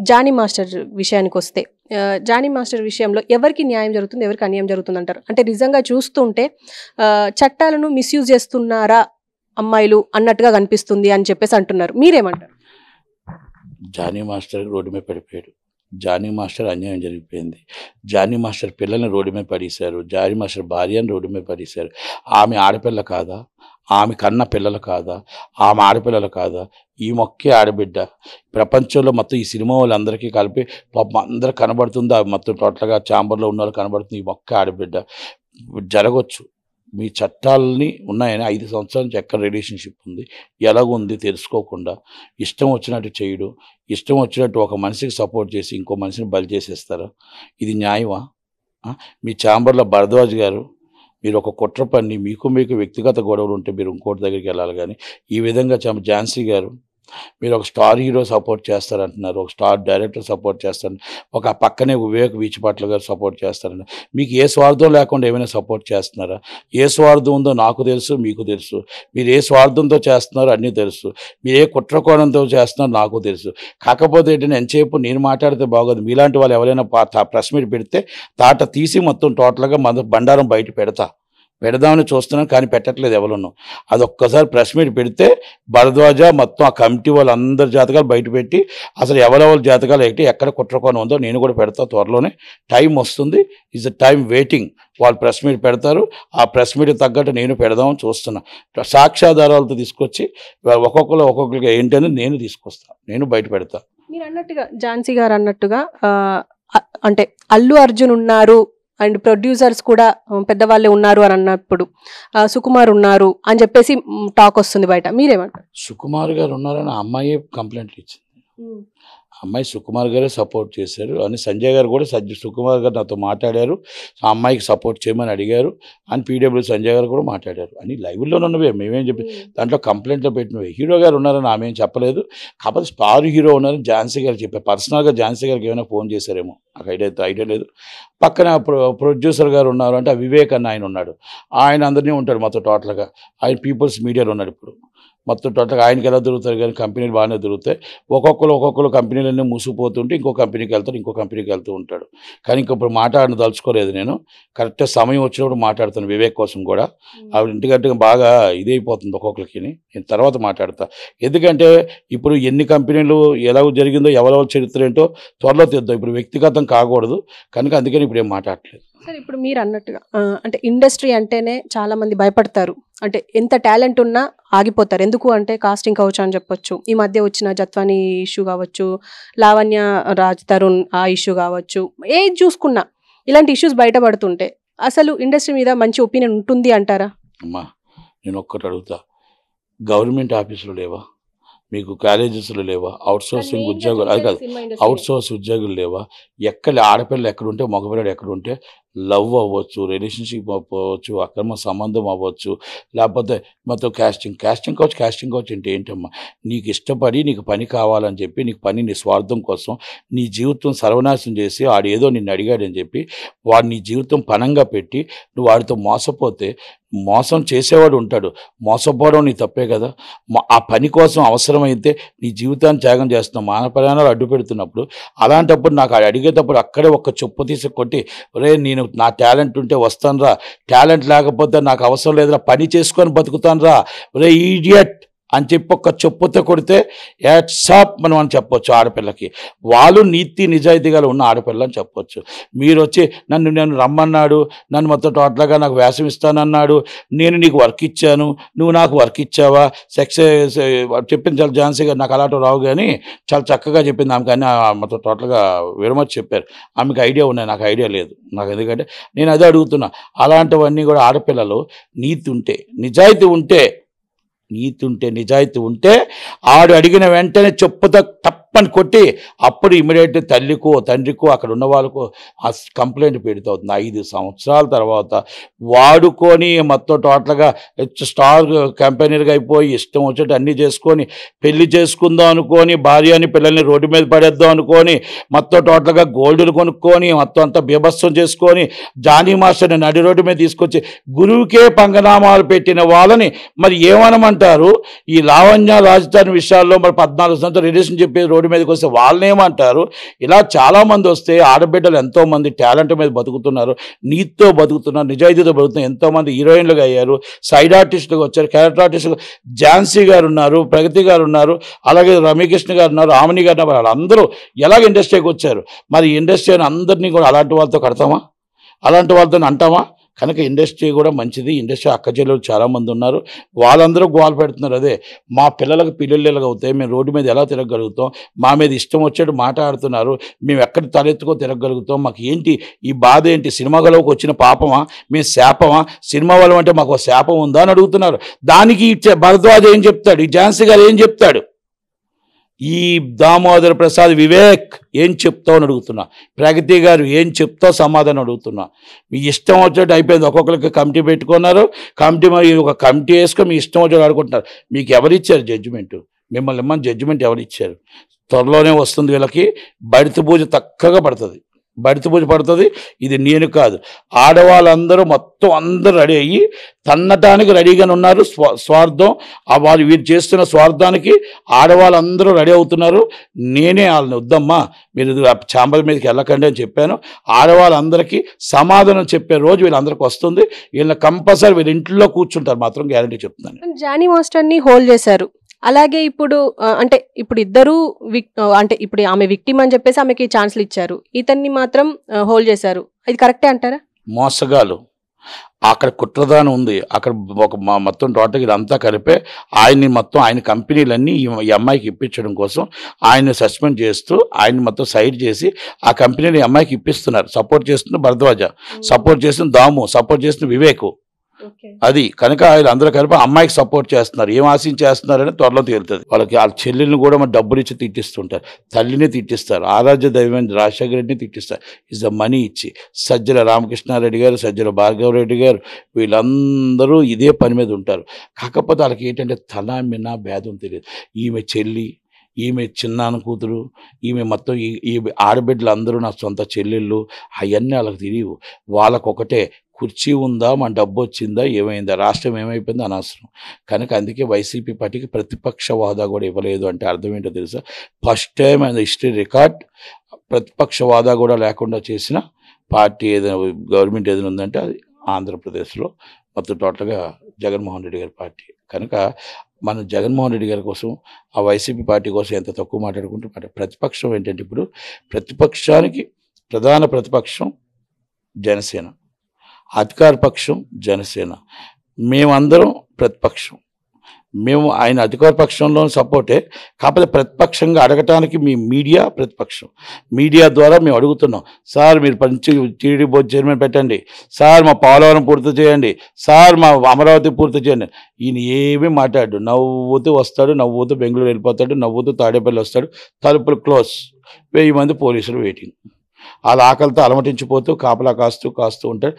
Johnny master విషయానికి వస్తే Johnny master విషయంలో ఎవరికి న్యాయం జరుగుతుంది, ఎవరికి అన్యాయం జరుగుతుంది అంటారు? అంటే నిజంగా చూస్తుంటే చట్టాలను మిస్యూజ్ చేస్తున్నారా అమ్మాయిలు అన్నట్టుగా కనిపిస్తుంది అని చెప్పేసి అంటున్నారు. మీరేమంటారు? జానీ మాస్టర్ రోడ్డు మీద పడిపోయాడు. జానీ మాస్టర్ అన్యాయం జరిగిపోయింది. జానీ మాస్టర్ పిల్లల్ని రోడ్డు మీద పడేశారు. జానీ మాస్టర్ భార్యను రోడ్డు మీద పడేశారు. ఆమె ఆడపిల్ల కాదా? ఆమె కన్న పిల్లలు కాదా? ఆమె ఆడపిల్లలు కాదా? ఈ మొక్కే ఆడబిడ్డ. ప్రపంచంలో మొత్తం ఈ సినిమా వాళ్ళందరికీ కలిపి పాపం అందరూ కనబడుతుందా? మొత్తం టోటల్గా ఛాంబర్లో ఉన్న వాళ్ళు కనబడుతుంది. ఈ మొక్కే ఆడబిడ్డ. జరగవచ్చు. మీ చట్టాలని ఉన్నాయని 5 సంవత్సరాల నుంచి ఎక్కడ రిలేషన్షిప్ ఉంది, ఎలాగుంది తెలుసుకోకుండా ఇష్టం వచ్చినట్టు చేయడం, ఇష్టం వచ్చినట్టు ఒక మనిషికి సపోర్ట్ చేసి ఇంకో మనిషిని బలి చేసేస్తారా? ఇది న్యాయమా? మీ ఛాంబర్లో భరద్వాజ్ గారు మీరు ఒక కుట్ర పని మీకు వ్యక్తిగత గొడవలు ఉంటే మీరు ఇంకోటి దగ్గరికి వెళ్ళాలి. కానీ ఈ విధంగా ఝాన్సీ గారు మీరు ఒక స్టార్ హీరో సపోర్ట్ చేస్తారంటున్నారు, ఒక స్టార్ డైరెక్టర్ సపోర్ట్ చేస్తారు, ఒక పక్కనే వివేక్ వీచిపట్ల గారు సపోర్ట్ చేస్తారంట. మీకు ఏ స్వార్థం లేకుండా ఏమైనా సపోర్ట్ చేస్తున్నారా? ఏ స్వార్థం ఉందో నాకు తెలుసు, మీకు తెలుసు. మీరు ఏ స్వార్థంతో చేస్తున్నారో అన్నీ తెలుసు. మీరు ఏ కుట్ర కోణంతో చేస్తున్నారో నాకు తెలుసు. కాకపోతే ఏంటంటే ఎంతసేపు నేను మాట్లాడితే బాగోదు. మీలాంటి వాళ్ళు ఎవరైనా ప్రెస్ మీట్ పెడితే తాట తీసి మొత్తం టోటల్గా మన బండారం బయట పెడదామని చూస్తున్నాను, కానీ పెట్టట్లేదు ఎవరును. అది ఒక్కసారి ప్రెస్ మీట్ పెడితే భరద్వాజ మొత్తం ఆ కమిటీ వాళ్ళందరి జాతకాలు బయట పెట్టి అసలు ఎవరెవరి జాతకాలు ఏంటి, ఎక్కడ కుట్రకోణం ఉందో నేను కూడా పెడతా. త్వరలోనే టైం వస్తుంది. Is the time waiting. వాళ్ళు ప్రెస్ మీట్ పెడతారు. ఆ ప్రెస్ మీట్ తగ్గట్టు నేను పెడదామని చూస్తున్నా. సాక్ష్యాధారాలతో తీసుకొచ్చి ఒక్కొక్కరికి ఏంటని నేను తీసుకొస్తాను, నేను బయట పెడతా. మీరు అన్నట్టుగా ఝాన్సీ గారు అన్నట్టుగా అంటే అల్లు అర్జున్ ఉన్నారు అండ్ ప్రొడ్యూసర్స్ కూడా పెద్దవాళ్ళే ఉన్నారు అని అన్నప్పుడు సుకుమార్ ఉన్నారు అని చెప్పేసి టాక్ వస్తుంది బయట. మీరేమంటారు? సుకుమార్ గారు ఉన్నారని అమ్మాయి కంప్లైంట్లు ఇచ్చింది. అమ్మాయి సుకుమార్ గారే సపోర్ట్ చేశారు అని సంజయ్ గారు కూడా సుకుమార్ గారు నాతో మాట్లాడారు. ఆ అమ్మాయికి సపోర్ట్ చేయమని అడిగారు అని పీడబ్ల్యూ సంజయ్ గారు కూడా మాట్లాడారు అని లైవ్లో ఉన్నవే. మేమేం చెప్పి దాంట్లో కంప్లైంట్లో పెట్టినవే. హీరో గారు ఉన్నారని ఆమె ఏం చెప్పలేదు. కాకపోతే స్టార్ హీరో ఉన్నారని ఝాన్సీ గారు చెప్పారు. పర్సనల్గా ఝాన్సీ గారికి ఏమైనా ఫోన్ చేశారేమో నాకు ఐడియా లేదు. పక్కన ప్రొడ్యూసర్ గారు ఉన్నారు అంటే వివేక్ అన్న ఆయన ఉన్నాడు. ఆయన అందరినీ ఉంటాడు మొత్తం టోటల్గా. ఆయన పీపుల్స్ మీడియాలో ఉన్నాడు ఇప్పుడు మొత్తం టోటల్గా. ఆయనకి ఎలా దొరుకుతారు కానీ కంపెనీలు బాగానే దొరుకుతాయి. ఒక్కొక్కరు కంపెనీలన్నీ మూసిపోతుంటే ఇంకో కంపెనీకి వెళ్తారు, ఇంకో కంపెనీకి వెళ్తూ ఉంటాడు. కానీ ఇంకొప్పుడు మాట్లాడిన దలుచుకోలేదు నేను. కరెక్ట్గా సమయం వచ్చినప్పుడు మాట్లాడతాను వివేక్ కోసం కూడా. ఆవిడ ఇంటికంటే బాగా ఇదైపోతుంది ఒక్కొక్కరికి. నేను తర్వాత మాట్లాడతా. ఎందుకంటే ఇప్పుడు ఎన్ని కంపెనీలు ఎలా జరిగిందో ఎవరెవరి చరిత్ర ఏంటో త్వరలో తెద్దాం. ఇప్పుడు వ్యక్తిగతం కాకూడదు కనుక అందుకని ఇప్పుడు ఏం మాట్లాడలేదు. సార్ ఇప్పుడు మీరు అన్నట్టుగా అంటే ఇండస్ట్రీ అంటేనే చాలా మంది భయపడతారు. అంటే ఎంత టాలెంట్ ఉన్నా ఆగిపోతారు. ఎందుకు అంటే కాస్టింగ్ కావచ్చు అని చెప్పొచ్చు. ఈ మధ్య వచ్చిన జత్వానీ ఇష్యూ కావచ్చు, లావణ్య రాజ్ తరుణ్ ఆ ఇష్యూ కావచ్చు, ఏది చూసుకున్నా ఇలాంటి ఇష్యూస్ బయటపడుతుంటే అసలు ఇండస్ట్రీ మీద మంచి ఒపీనియన్ ఉంటుంది అంటారా? అమ్మా నేను ఒక్కటి అడుగుతా, గవర్నమెంట్ ఆఫీసులు లేవా మీకు? కాలేజెస్లో లేవా? అవుట్సోర్సింగ్ ఉద్యోగులు అది కాదు, అవుట్సోర్స్ ఉద్యోగులు లేవా? ఎక్కడ ఆడపిల్లలు ఎక్కడుంటే మగపిల్లడు ఎక్కడుంటే లవ్ అవ్వచ్చు, రిలేషన్షిప్ అవ్వచ్చు, అక్రమ సంబంధం అవ్వచ్చు, లేకపోతే మొత్తం కాస్టింగ్ కావచ్చు అంటే ఏంటమ్మా? నీకు ఇష్టపడి నీకు పని కావాలని చెప్పి నీకు పని నీ స్వార్థం కోసం నీ జీవితం సర్వనాశనం చేసి వాడు ఏదో నిన్ను అడిగాడని చెప్పి వాడు నీ జీవితం పణంగా పెట్టి నువ్వు వాడితో మోసపోతే మోసం చేసేవాడు ఉంటాడు. మోసపోవడం నీ తప్పే కదా. ఆ పని కోసం అవసరమైతే నీ జీవితాన్ని త్యాగం చేస్తున్నావు, మానవ ప్రయాణాలు అడ్డు పెడుతున్నప్పుడు అలాంటప్పుడు నాకు అడిగేటప్పుడు అక్కడే ఒక్క చెప్పు తీసి కొట్టి రే నేను నా టాలెంట్ ఉంటే వస్తాను రా, టాలెంట్ లేకపోతే నాకు అవసరం లేదురా, పని చేసుకొని బతుకుతాను రా రే ఈడియట్ అని చెప్పి ఒక్క చెప్పుతో కొడితే యాట్సాప్ మనం అని చెప్పొచ్చు ఆడపిల్లకి. వాళ్ళు నీతి నిజాయితీగా ఉన్న ఆడపిల్ల అని చెప్పొచ్చు. మీరు వచ్చి నేను రమ్మన్నాడు, నన్ను మొత్తం టోటల్గా నాకు వేషం ఇస్తానన్నాడు, నేను నీకు వర్క్ ఇచ్చాను, నువ్వు నాకు వర్క్ ఇచ్చావా, సెక్స్ చెప్పింది చాలా ఝాన్సీ గారు. నాకు అలాంటి రావు కానీ చాలా చక్కగా చెప్పింది ఆమె. కానీ మొత్తం టోటల్గా విరమతి చెప్పారు. ఆమెకు ఐడియా ఉన్నాయి, నాకు ఐడియా లేదు. నాకు ఎందుకంటే నేను అదే అడుగుతున్నా. అలాంటివన్నీ కూడా ఆడపిల్లలు నీతి ఉంటే నిజాయితీ ఉంటే ఆడు అడిగిన వెంటనే చెప్పుతో తప్పని కొట్టి అప్పుడు ఇమీడియట్లీ తల్లికో తండ్రికో అక్కడ ఉన్న వాళ్ళకు ఆ కంప్లైంట్ పెడుతుంది. 5 సంవత్సరాల తర్వాత వాడుకొని మొత్తం టోటల్గా స్టార్ కంపెనీలుగా అయిపోయి ఇష్టం వచ్చేట్టు అన్నీ చేసుకొని పెళ్లి చేసుకుందాం అనుకొని భార్యని పిల్లల్ని రోడ్డు మీద పడేద్దాం అనుకొని మొత్తం టోటల్గా గోల్డ్లు కొనుక్కొని మొత్తం అంతా బీభత్సం చేసుకొని జానీ మాస్టర్ని నడి రోడ్డు మీద తీసుకొచ్చి గురువుకే పంగనామాలు పెట్టిన వాళ్ళని మరి ఏమనమంటారు? ఈ లావణ్య రాజధాని విషయాల్లో మరి 14 సంవత్సరాలు రిలేషన్ చెప్పేది రోడ్డు రోడ్డు మీదకి వస్తే వాళ్ళనేమంటారు? ఇలా చాలామంది వస్తే ఆడబిడ్డలు ఎంతోమంది టాలెంట్ మీద బతుకుతున్నారు, నీతితో బతుకుతున్నారు, నిజాయితీతో బతుకుతున్నారు. ఎంతోమంది హీరోయిన్లుగా అయ్యారు, సైడ్ ఆర్టిస్టులుగా వచ్చారు, క్యారెక్టర్ ఆర్టిస్టులు. ఝాన్సీ గారు ఉన్నారు, ప్రగతి గారు ఉన్నారు, అలాగే రమ్యకృష్ణ గారు ఉన్నారు, ఆమని గారు ఉన్నారు. వాళ్ళందరూ ఎలాగ ఇండస్ట్రీకి వచ్చారు? మరి ఇండస్ట్రీ అందరినీ కూడా అలాంటి వాళ్ళతో కడతామా? అలాంటి వాళ్ళతో అంటామా? కనుక ఇండస్ట్రీ కూడా మంచిది. ఇండస్ట్రీ అక్కచెల్లెలు చాలామంది ఉన్నారు, వాళ్ళందరూ గోల పెడుతున్నారు. అదే మా పిల్లలకు పిల్లలు ఎలాగ అవుతాయి, మేము రోడ్డు మీద ఎలా తిరగలుగుతాం, మా మీద ఇష్టం వచ్చేట్టు మాట్లాడుతున్నారు, మేము ఎక్కడ తలెత్తుకో తిరగలుగుతాం, మాకు ఏంటి ఈ బాధ ఏంటి, సినిమాలోకి వచ్చిన పాపమా, మేము శాపమా, సినిమా వాళ్ళం అంటే మాకు శాపం ఉందా అని అడుగుతున్నారు. దానికి భరద్వాజ్ ఏం చెప్తాడు, ఈ ఝాన్సీ గారు ఏం చెప్తాడు, ఈ దామోదర్ ప్రసాద్ వివేక్ ఏం చెప్తావు అని అడుగుతున్నా, ప్రగతి గారు ఏం చెప్తావు సమాధానం అడుగుతున్నా. మీ ఇష్టం వచ్చేట్టు అయిపోయింది. ఒక్కొక్కరికి కమిటీ పెట్టుకున్నారు, కమిటీ మరి ఒక కమిటీ వేసుకొని మీ ఇష్టం వచ్చేట్టు ఆడుకుంటున్నారు. మీకు ఎవరిచ్చారు జడ్జిమెంటు? మిమ్మల్ని ఇమ్మని జడ్జిమెంట్ ఎవరిచ్చారు? త్వరలోనే వస్తుంది. వీళ్ళకి బడిత పూజ చక్కగా పడుతుంది, బడిత పూజ పడుతుంది. ఇది నేను కాదు, ఆడవాళ్ళందరూ మొత్తం అందరూ రెడీ అయ్యి తన్నటానికి రెడీగానే ఉన్నారు. స్వార్థం వాళ్ళు వీరు చేస్తున్న స్వార్థానికి ఆడవాళ్ళందరూ రెడీ అవుతున్నారు. నేనే వాళ్ళని వద్దమ్మా మీరు ఛాంబర్ మీదకి వెళ్ళకండి అని చెప్పాను. ఆడవాళ్ళందరికీ సమాధానం చెప్పే రోజు వీళ్ళందరికీ వస్తుంది. వీళ్ళని కంపల్సరీ వీళ్ళ ఇంట్లో కూర్చుంటారు మాత్రం, గ్యారంటీ చెప్తున్నాను. జానీ మాస్టర్ని హోల్డ్ చేశారు. అలాగే ఇప్పుడు అంటే ఇప్పుడు ఇద్దరు అంటే ఇప్పుడు ఆమె విక్టిమ్ అని చెప్పేసి ఆమెకి ఛాన్స్లు ఇచ్చారు, ఇతన్ని మాత్రం హోల్డ్ చేశారు. ఇది కరెక్టే అంటారా? మోసగాలు. అక్కడ కుట్రదానం ఉంది. అక్కడ ఒక మొత్తం టోటల్గా ఇదంతా కలిపే ఆయన్ని మొత్తం ఆయన కంపెనీలన్నీ ఈ అమ్మాయికి ఇప్పించడం కోసం ఆయన్ని సస్పెండ్ చేస్తూ ఆయన్ని మొత్తం సైడ్ చేసి ఆ కంపెనీని ఈ అమ్మాయికి ఇప్పిస్తున్నారు. సపోర్ట్ చేస్తున్న భరద్వాజ, సపోర్ట్ చేస్తున్న దాము, సపోర్ట్ చేస్తున్న వివేకు. అది కనుక ఆయన అందరూ కలిపి అమ్మాయికి సపోర్ట్ చేస్తున్నారు. ఏం ఆశించేస్తున్నారని త్వరలో తేలుతుంది. వాళ్ళకి వాళ్ళ చెల్లెల్ని కూడా మన డబ్బులు ఇచ్చి తిట్టిస్తుంటారు, తల్లిని తిట్టిస్తారు, ఆరాధ్య దైవం రాజశేఖర రెడ్డిని తిట్టిస్తారు. ఇస్ ద మనీ ఇచ్చి సజ్జల రామకృష్ణారెడ్డి గారు, సజ్జల భార్గవరెడ్డి గారు వీళ్ళందరూ ఇదే పని మీద ఉంటారు. కాకపోతే వాళ్ళకి ఏంటంటే తల మినా భేదం తెలియదు. ఈమె చెల్లి, ఈమె చిన్నాన్న కూతురు, ఈమె మొత్తం ఈ ఆడబిడ్డలు అందరూ నా సొంత చెల్లెళ్ళు, అవన్నీ వాళ్ళకి తెలియవు. వాళ్ళకొకటే కుర్చీ ఉందా, మన డబ్బు వచ్చిందా, ఏమైందా, రాష్ట్రం ఏమైపోయిందో అనవసరం. కనుక అందుకే వైసీపీ పార్టీకి ప్రతిపక్ష హోదా కూడా ఇవ్వలేదు. అంటే అర్థం ఏంటో తెలుసా? First time and history record ప్రతిపక్ష హోదా కూడా లేకుండా చేసిన పార్టీ ఏదైనా గవర్నమెంట్ ఏదైనా ఉందంటే అది ఆంధ్రప్రదేశ్లో మొత్తం టోటల్గా జగన్మోహన్ రెడ్డి గారి పార్టీ. కనుక మన జగన్మోహన్ రెడ్డి గారి కోసం, ఆ వైసీపీ పార్టీ కోసం ఎంత తక్కువ మాట్లాడుకుంటే ప్రతిపక్షం ఏంటంటే ఇప్పుడు ప్రతిపక్షానికి ప్రధాన ప్రతిపక్షం జనసేన, అధికార పక్షం జనసేన, మేమందరం ప్రతిపక్షం. మేము ఆయన అధికార పక్షంలో సపోర్టే, కాకపోతే ప్రతిపక్షంగా అడగటానికి మీ మీడియా ప్రతిపక్షం. మీడియా ద్వారా మేము అడుగుతున్నాం, సార్ మీరు టీడీ బోర్డు చైర్మన్ పెట్టండి, సార్ మా పోలవరం పూర్తి చేయండి, సార్ మా అమరావతి పూర్తి చేయండి. ఈయన ఏమీ మాట్లాడు, నవ్వుతూ వస్తాడు, నవ్వుతూ బెంగళూరు వెళ్ళిపోతాడు, నవ్వుతూ తాడేపల్లి వస్తాడు, తలుపులు క్లోజ్, 1000 మంది పోలీసులు వెయిటింగ్. వాళ్ళ ఆకలితో అలమటించిపోతూ కాపలా కాస్తూ ఉంటాడు.